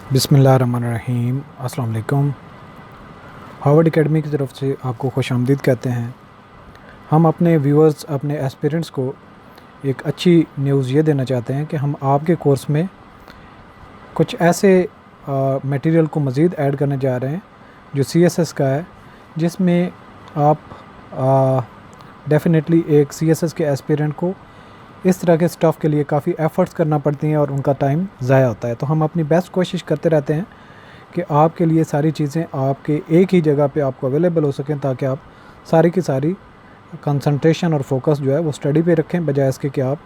बिस्मिल्लाहिर्रहमानिर्रहीम। अस्सलाम वालेकुम। हार्वर्ड एकेडमी की तरफ से आपको खुशामदीद कहते हैं। हम अपने व्यूअर्स, अपने एस्पिरेंट्स को एक अच्छी न्यूज़ ये देना चाहते हैं कि हम आपके कोर्स में कुछ ऐसे मटेरियल को मज़ीद ऐड करने जा रहे हैं जो CSS का है, जिसमें आप डेफिनेटली एक CSS के एस्पिरेंट को इस तरह के स्टफ़ के लिए काफ़ी एफ़र्ट्स करना पड़ती हैं और उनका टाइम ज़ाया होता है। तो हम अपनी बेस्ट कोशिश करते रहते हैं कि आपके लिए सारी चीज़ें आपके एक ही जगह पे आपको अवेलेबल हो सकें, ताकि आप सारी की सारी कंसंट्रेशन और फोकस जो है वो स्टडी पे रखें, बजाय इसके कि आप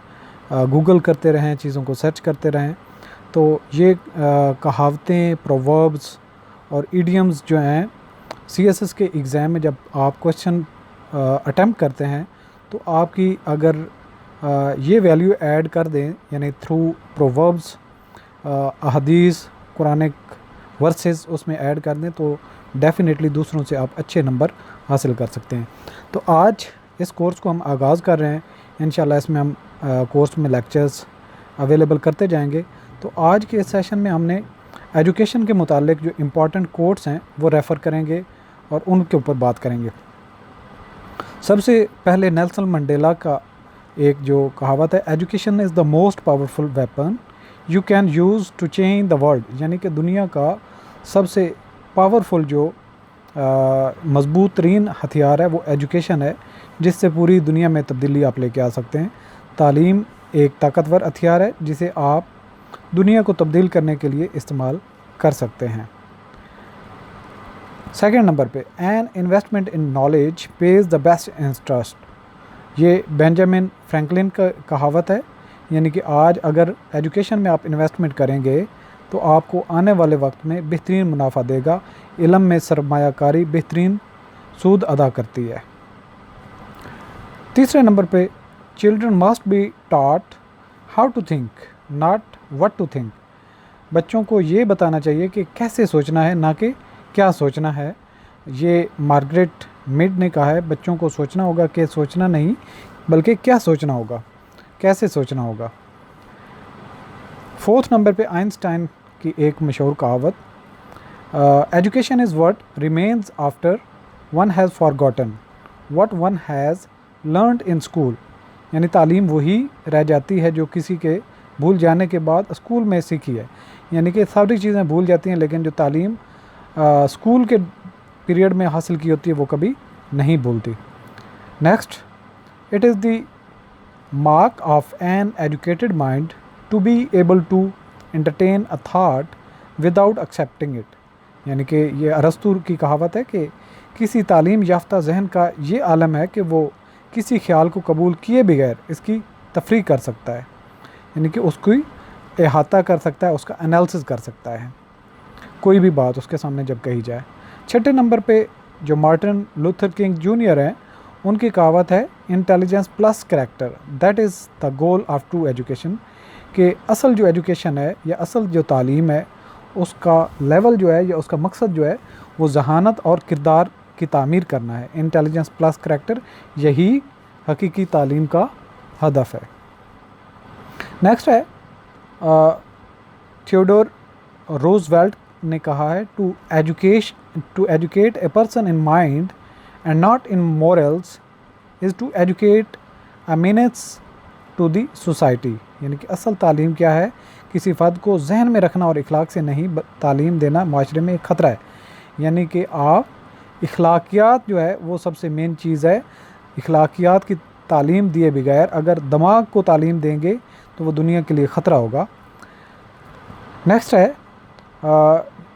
गूगल करते रहें, चीज़ों को सर्च करते रहें। तो ये कहावतें, प्रोवर्ब्स और इडियम्स जो हैं CSS के एग्ज़ाम में जब आप क्वेश्चन अटैम्प्ट करते हैं, तो आपकी अगर ये वैल्यू ऐड कर दें, यानी थ्रू प्रोवर्ब्स, अहदीस, कुरानिक वर्सेस उसमें ऐड कर दें, तो डेफ़िनेटली दूसरों से आप अच्छे नंबर हासिल कर सकते हैं। तो आज इस कोर्स को हम आगाज़ कर रहे हैं। इंशाल्लाह इसमें हम कोर्स में लेक्चर्स अवेलेबल करते जाएंगे। तो आज के इस सेशन में हमने एजुकेशन के मुतालिक जो इम्पॉर्टेंट कोट्स हैं वो रेफ़र करेंगे और उनके ऊपर बात करेंगे। सबसे पहले नेल्सन मंडेला का एक जो कहावत है, education is the most powerful weapon you can use to change the world, यानी कि दुनिया का सबसे पावरफुल जो मज़बूत तरीन हथियार है वो एजुकेशन है, जिससे पूरी दुनिया में तब्दीली आप लेके आ सकते हैं। तालीम एक ताकतवर हथियार है जिसे आप दुनिया को तब्दील करने के लिए इस्तेमाल कर सकते हैं। सेकंड नंबर पे, an investment in knowledge page the best interest. ये बेंजामिन फ्रैंकलिन का कहावत है, यानी कि आज अगर एजुकेशन में आप इन्वेस्टमेंट करेंगे तो आपको आने वाले वक्त में बेहतरीन मुनाफा देगा। इल्म में सरमायाकारी बेहतरीन सूद अदा करती है। तीसरे नंबर पे, children must be taught how to think not what to think. बच्चों को ये बताना चाहिए कि कैसे सोचना है, ना कि क्या सोचना है। ये मार्गरेट मिड ने कहा है, बच्चों को सोचना होगा कि सोचना नहीं बल्कि क्या सोचना होगा, कैसे सोचना होगा। फोर्थ नंबर पे आइंस्टाइन की एक मशहूर कहावत, education is what remains after one has forgotten what one has learned in school. यानी तालीम वही रह जाती है जो किसी के भूल जाने के बाद स्कूल में सीखी है। यानी कि सारी चीज़ें भूल जाती हैं, लेकिन जो तालीम स्कूल के पीरियड में हासिल की होती है वो कभी नहीं भूलती। Next, it is the mark of an educated mind to be able to entertain a thought without accepting it. यानी कि ये अरस्तू की कहावत है कि किसी तालीम याफ्ता जहन का ये आलम है कि वो किसी ख्याल को कबूल किए बगैर इसकी तफरीह कर सकता है, यानी कि उसको अहाता कर सकता है, उसका एनालिसिस कर सकता है कोई भी बात उसके सामने जब कही जाए। छठे नंबर पे जो मार्टिन लूथर किंग जूनियर हैं, उनकी कहावत है, intelligence plus character that is the goal of true education. कि असल जो एजुकेशन है या असल जो तालीम है उसका लेवल जो है या उसका मकसद जो है वो जहानत और किरदार की तामीर करना है। इंटेलिजेंस प्लस करैक्टर, यही हकीकी तालीम का हदफ है। नेक्स्ट है, थियोडोर रूजवेल्ट ने कहा है, to educate a person in mind and not in morals is to educate a menace to the society. यानी कि असल तालीम क्या है, किसी फ़र्द को जहन में रखना और इखलाक से नहीं तालीम देना माशरे में एक ख़तरा है। यानी कि आप इखलाकियात जो है वो सबसे मेन चीज़ है। इखलाकियात की तालीम दिए बगैर अगर दिमाग को तालीम देंगे तो वो दुनिया के लिए ख़तरा होगा। नेक्स्ट है,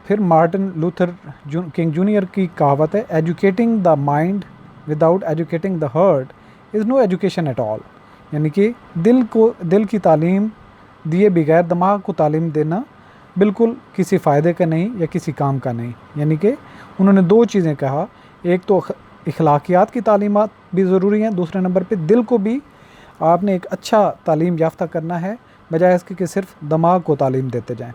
फिर मार्टिन लूथर किंग जूनियर की कहावत है, educating the mind without educating the heart is no education at all. यानी कि दिल की तालीम दिए बगैर दिमाग को तालीम देना बिल्कुल किसी फ़ायदे का नहीं या किसी काम का नहीं। यानी कि उन्होंने दो चीज़ें कहा, एक तो इखलाकियात की तालीमात भी ज़रूरी हैं, दूसरे नंबर पे दिल को भी आपने एक अच्छा तालीम याफ्ता करना है, बजाय इसके कि सिर्फ दिमाग को तालीम देते जाएं।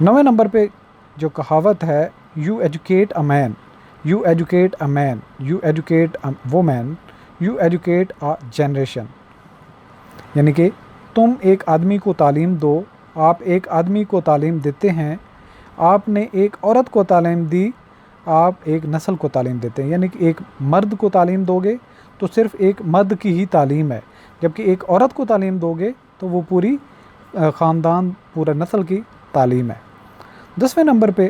9वें नंबर पे जो कहावत है, you educate a man, you educate a man, you educate a woman, you educate a generation. यानी कि तुम एक आदमी को तालीम दो آپ ایک آدمی کو تعلیم دیتے ہیں، آپ نے ایک عورت کو تعلیم دی، آپ ایک نسل کو تعلیم دیتے ہیں، یعنی کہ ایک مرد کو تعلیم دو گے تو صرف ایک مرد کی ہی تعلیم ہے، جبکہ ایک عورت کو تعلیم دو گے تو وہ پوری خاندان، پورا نسل کی تعلیم ہے۔ 10ویں نمبر پہ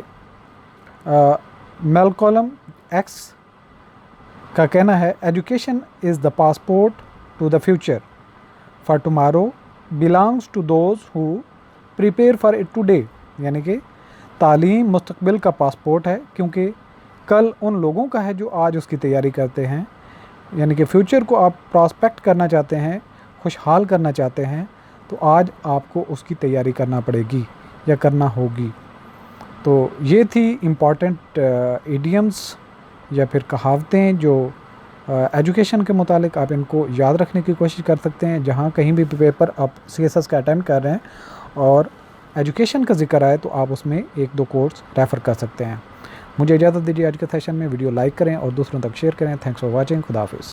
میلکولم ایکس کا کہنا ہے education is the passport to the future for tomorrow belongs to those who prepare for it today، یعنی کہ تعلیم مستقبل کا پاسپورٹ ہے، کیونکہ کل ان لوگوں کا ہے جو آج اس کی تیاری کرتے ہیں، یعنی کہ فیوچر کو آپ پراسپیکٹ کرنا چاہتے ہیں، خوشحال کرنا چاہتے ہیں، تو آج آپ کو اس کی تیاری کرنا پڑے گی یا کرنا ہوگی۔ تو یہ تھی امپورٹنٹ ایڈیمز یا پھر کہاوتیں جو ایجوکیشن کے متعلق آپ ان کو یاد رکھنے کی کوشش کر سکتے ہیں۔ جہاں کہیں بھی پیپر آپ CSS کا اٹیمپٹ کر رہے ہیں اور ایجوکیشن کا ذکر آئے تو آپ اس میں 1-2 کورس ریفر کر سکتے ہیں۔ مجھے اجازت دیجیے، آج کے سیشن میں ویڈیو لائک کریں اور دوسروں تک شیئر کریں۔ تھینکس فار واچنگ، خدا حافظ۔